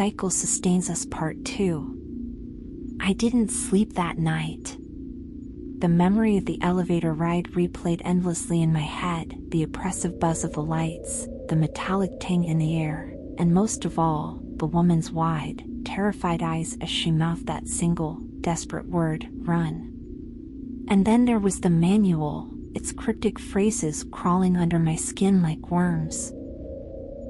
cycle sustains us Part 2. I didn't sleep that night. The memory of the elevator ride replayed endlessly in my head, the oppressive buzz of the lights, the metallic ting in the air, and most of all, the woman's wide, terrified eyes as she mouthed that single, desperate word, run. And then there was the manual, its cryptic phrases crawling under my skin like worms.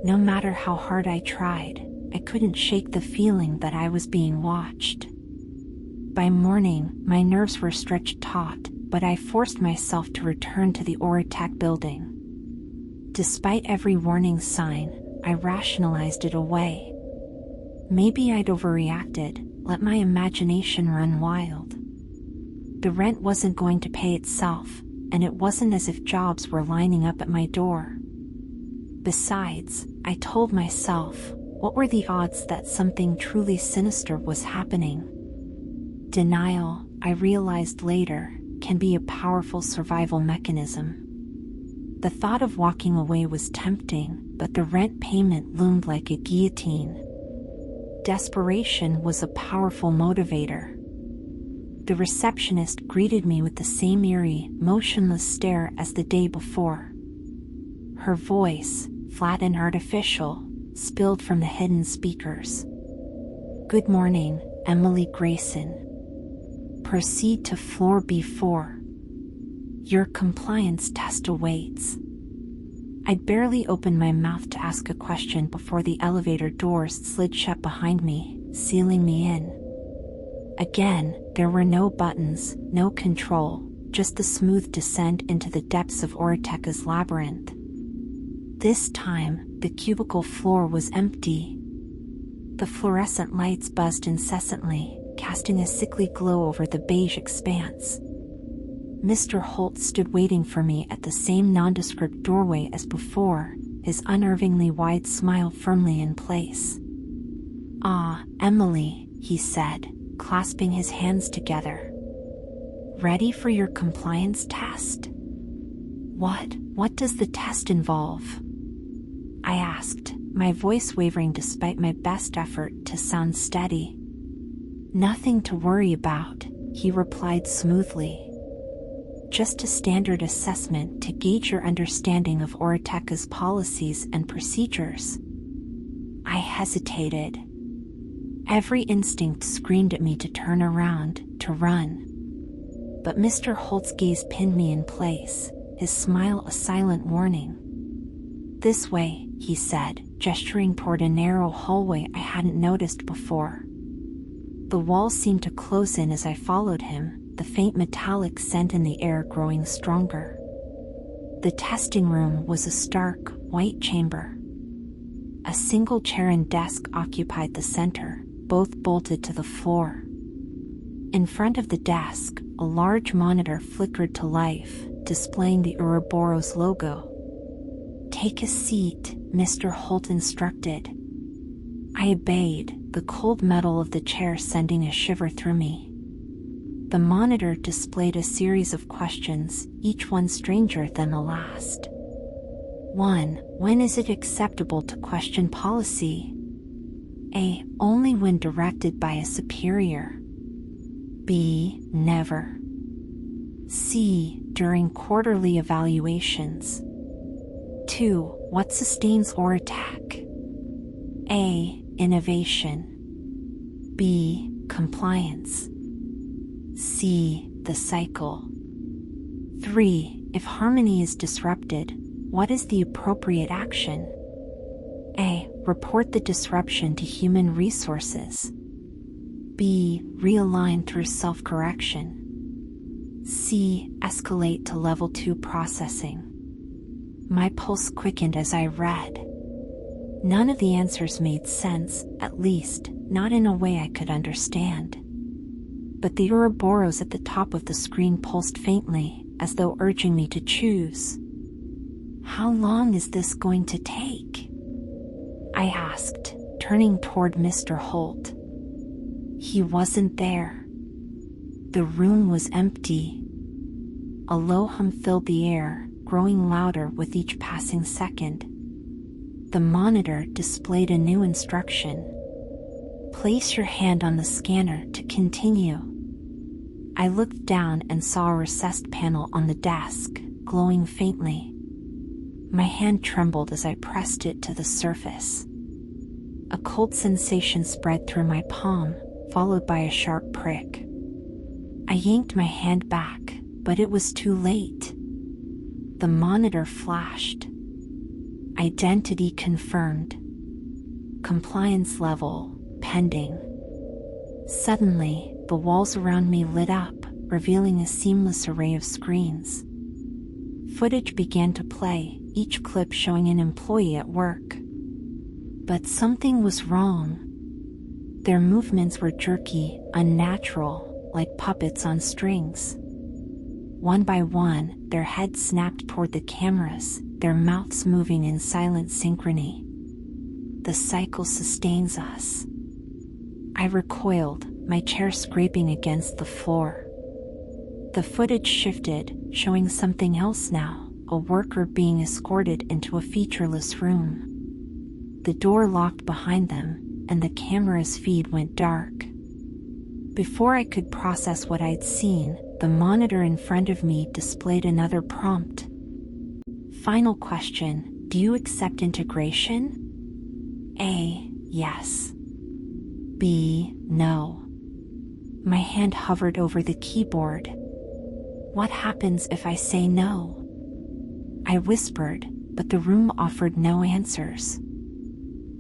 No matter how hard I tried, I couldn't shake the feeling that I was being watched. By morning, my nerves were stretched taut, but I forced myself to return to the Oratech building. Despite every warning sign, I rationalized it away. Maybe I'd overreacted, let my imagination run wild. The rent wasn't going to pay itself, and it wasn't as if jobs were lining up at my door. Besides, I told myself, what were the odds that something truly sinister was happening? Denial, I realized later, can be a powerful survival mechanism. The thought of walking away was tempting, but the rent payment loomed like a guillotine. Desperation was a powerful motivator. The receptionist greeted me with the same eerie, motionless stare as the day before. Her voice, flat and artificial, spilled from the hidden speakers. "Good morning, Emily Grayson. Proceed to floor B4. Your compliance test awaits." I'd barely opened my mouth to ask a question before the elevator doors slid shut behind me, sealing me in. Again, there were no buttons, no control, just the smooth descent into the depths of Oratech's labyrinth. This time, the cubicle floor was empty. The fluorescent lights buzzed incessantly, casting a sickly glow over the beige expanse. Mr. Holt stood waiting for me at the same nondescript doorway as before, his unnervingly wide smile firmly in place. "Ah, Emily," he said, clasping his hands together. "Ready for your compliance test?" What does the test involve?" I asked, my voice wavering despite my best effort to sound steady. "Nothing to worry about," he replied smoothly. "Just a standard assessment to gauge your understanding of Oratech's policies and procedures." I hesitated. Every instinct screamed at me to turn around, to run. But Mr. Holt's gaze pinned me in place, his smile a silent warning. "This way," he said, gesturing toward a narrow hallway I hadn't noticed before. The walls seemed to close in as I followed him, the faint metallic scent in the air growing stronger. The testing room was a stark, white chamber. A single chair and desk occupied the center, both bolted to the floor. In front of the desk, a large monitor flickered to life, displaying the Ouroboros logo. "Take a seat," Mr. Holt instructed. I obeyed, the cold metal of the chair sending a shiver through me. The monitor displayed a series of questions, each one stranger than the last. 1. When is it acceptable to question policy? A. Only when directed by a superior. B. Never. C. During quarterly evaluations. 2. What sustains Oratech? A. Innovation. B. Compliance. C. The cycle. 3. If harmony is disrupted, what is the appropriate action? A. Report the disruption to human resources. B. Realign through self-correction. C. Escalate to level 2 processing. My pulse quickened as I read. None of the answers made sense, at least, not in a way I could understand. But the Ouroboros at the top of the screen pulsed faintly, as though urging me to choose. "How long is this going to take?" I asked, turning toward Mr. Holt. He wasn't there. The room was empty. A low hum filled the air, growing louder with each passing second. The monitor displayed a new instruction. Place your hand on the scanner to continue. I looked down and saw a recessed panel on the desk, glowing faintly. My hand trembled as I pressed it to the surface. A cold sensation spread through my palm, followed by a sharp prick. I yanked my hand back, but it was too late. The monitor flashed. Identity confirmed. Compliance level pending. Suddenly, the walls around me lit up, revealing a seamless array of screens. Footage began to play, each clip showing an employee at work. But something was wrong. Their movements were jerky, unnatural, like puppets on strings. One by one, their heads snapped toward the cameras, their mouths moving in silent synchrony. The cycle sustains us. I recoiled, my chair scraping against the floor. The footage shifted, showing something else now, a worker being escorted into a featureless room. The door locked behind them, and the camera's feed went dark. Before I could process what I'd seen, the monitor in front of me displayed another prompt. Final question: do you accept integration? A. Yes. B. No. My hand hovered over the keyboard. What happens if I say no? I whispered, but the room offered no answers.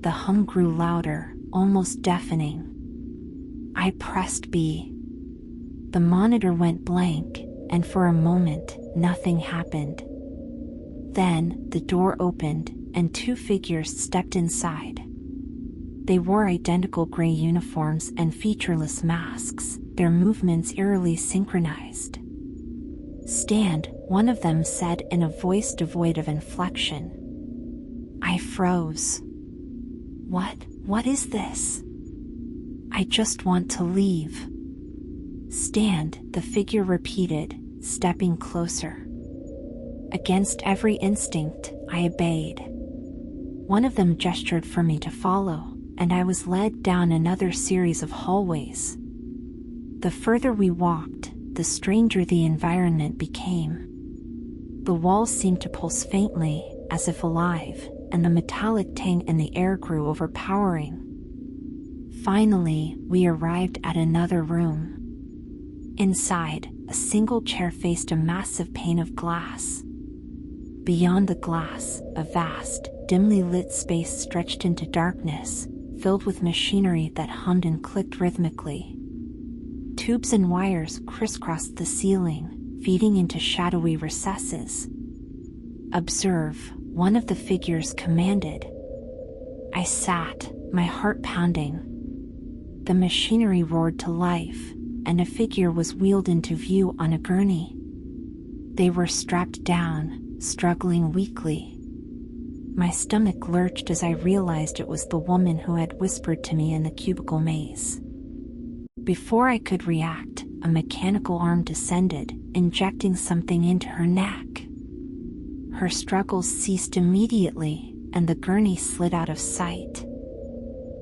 The hum grew louder, almost deafening. I pressed B. The monitor went blank, and for a moment, nothing happened. Then, the door opened, and two figures stepped inside. They wore identical gray uniforms and featureless masks, their movements eerily synchronized. "Stand," one of them said in a voice devoid of inflection. I froze. What is this? I just want to leave. "Stand," the figure repeated, stepping closer. Against every instinct, I obeyed. One of them gestured for me to follow, and I was led down another series of hallways. The further we walked, the stranger the environment became. The walls seemed to pulse faintly, as if alive, and the metallic tang in the air grew overpowering. Finally, we arrived at another room. Inside, a single chair faced a massive pane of glass. Beyond the glass, a vast, dimly lit space stretched into darkness, filled with machinery that hummed and clicked rhythmically. Tubes and wires crisscrossed the ceiling, feeding into shadowy recesses. "Observe," one of the figures commanded. I sat, my heart pounding. The machinery roared to life, and a figure was wheeled into view on a gurney. They were strapped down, struggling weakly. My stomach lurched as I realized it was the woman who had whispered to me in the cubicle maze. Before I could react, a mechanical arm descended, injecting something into her neck. Her struggles ceased immediately, and the gurney slid out of sight.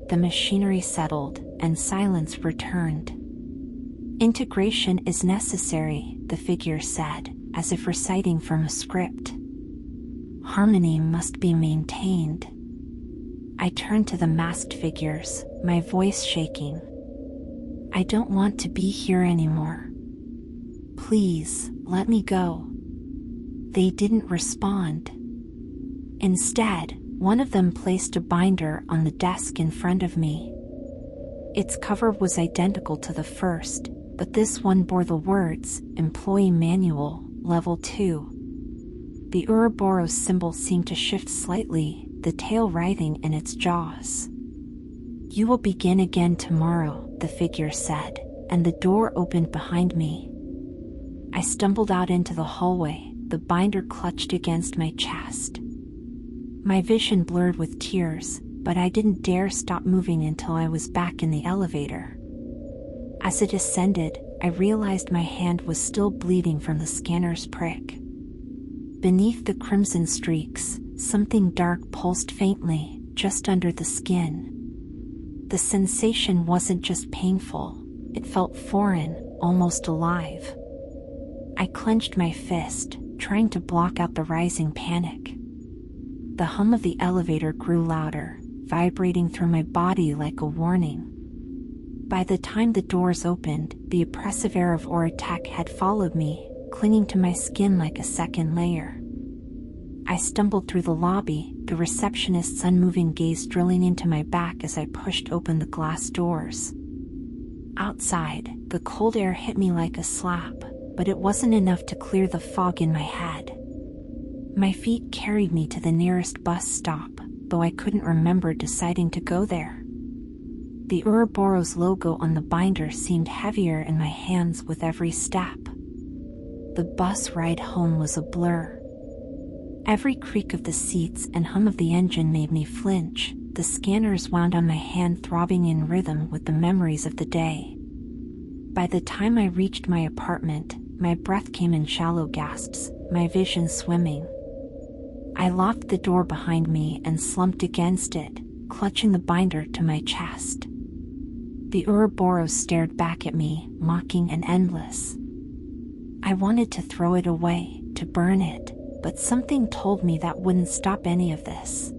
The machinery settled, and silence returned. "Integration is necessary," the figure said, as if reciting from a script. "Harmony must be maintained." I turned to the masked figures, my voice shaking. "I don't want to be here anymore. Please, let me go." They didn't respond. Instead, one of them placed a binder on the desk in front of me. Its cover was identical to the first, but this one bore the words, "Employee Manual, Level 2. The Ouroboros symbol seemed to shift slightly, the tail writhing in its jaws. "You will begin again tomorrow," the figure said, and the door opened behind me. I stumbled out into the hallway, the binder clutched against my chest. My vision blurred with tears, but I didn't dare stop moving until I was back in the elevator. As it ascended, I realized my hand was still bleeding from the scanner's prick. Beneath the crimson streaks, something dark pulsed faintly, just under the skin. The sensation wasn't just painful, it felt foreign, almost alive. I clenched my fist, trying to block out the rising panic. The hum of the elevator grew louder, vibrating through my body like a warning. By the time the doors opened, the oppressive air of Oratech had followed me, clinging to my skin like a second layer. I stumbled through the lobby, the receptionist's unmoving gaze drilling into my back as I pushed open the glass doors. Outside, the cold air hit me like a slap, but it wasn't enough to clear the fog in my head. My feet carried me to the nearest bus stop, though I couldn't remember deciding to go there. The Ouroboros logo on the binder seemed heavier in my hands with every step. The bus ride home was a blur. Every creak of the seats and hum of the engine made me flinch, the scanners wound on my hand throbbing in rhythm with the memories of the day. By the time I reached my apartment, my breath came in shallow gasps, my vision swimming. I locked the door behind me and slumped against it, clutching the binder to my chest. The Ouroboros stared back at me, mocking and endless. I wanted to throw it away, to burn it, but something told me that wouldn't stop any of this.